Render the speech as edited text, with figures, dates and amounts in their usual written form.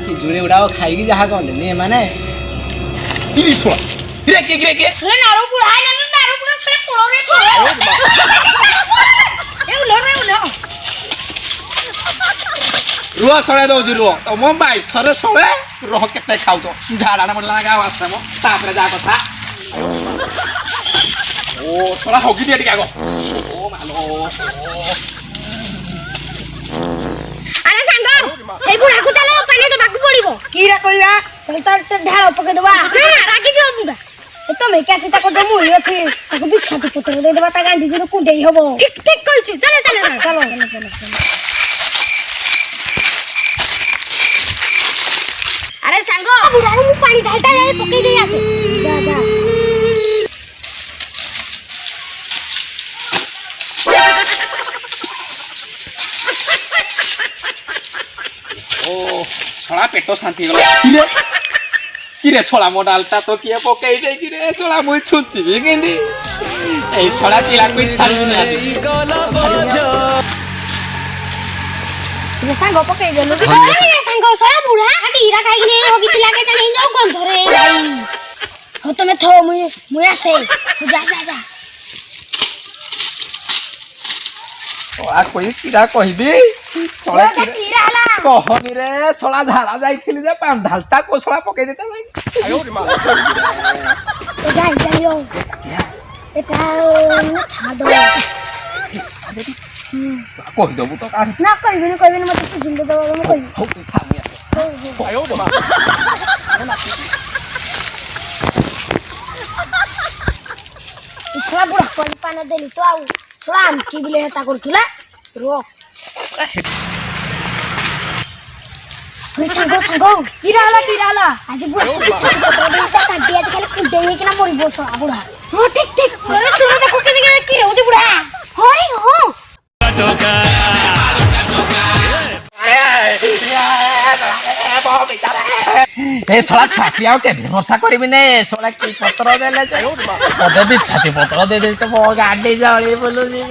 पिजुड़ी उड़ाओ खाई जहाँ कहते माने रुह सड़े दौर रुह तुम बैसरे सड़े रह के खाऊ झाड़ा पड़ा गाँव आश्रम जा कथा ओ सड़ा हगी दिए आग ओ मालो अरे सांग ए बुढ़ा को चलो पानी देबाकू पड़िबो कीरा कइबा चल त ढाळ पके देबा ना रागी जो बुढ़ा ए तो मैं क्या चिता को दमु अछि ताको बिछाती पुत्र दे देबा ता गांडी जी को देई हबो ठीक ठीक कइछु चले चले चलो अरे सांग बुढ़ा मु पानी ढालता जाए पके देई आसे जा जा ओ सड़ा पेटो शांति गला किरे सड़ा मोडालता तो किए पकई दे किरे सड़ा मुई छुची केंदी ए सड़ा चिला कोई छाड़ी नहीं आज रे सांग पकई देलो रे सांग सड़ा बुढ़ा आके हीरा खाई ने होगी तिला के तने जाऊ गंध रे भाई हो तमे थो मुई आसे जा जा जा आ कोई किरा कहबी सड़ा कीरा ला कहनी रे सड़ा झाड़ा जाइथिली जे पान ढालता को सड़ा पकई देता जाई आयो रे माला जाई जाइयो एटा छाड़ दो कहि दबु तो का ना कहबे मत तू जिंदा दबा मैं कहबी हो तू खामी आसे आयो रे माला इसला बुढ़ा कोई पाना देली तो आउ थोड़ा हम की बिले हेता करथुला रो संगो किराला आज बुढ़ा छाती पत्र देता काटी आज खाली कुडे हे कि ना मरी बस बुढ़ा हां ठीक अरे सुनो देखो के की रहउती बुढ़ा होई हो ए सड़ा छापिया के भरोसा करबी ने सड़ा की पत्र देले जे ओदे भी छाती पत्र दे दे तो गाडी जाली बोलू नी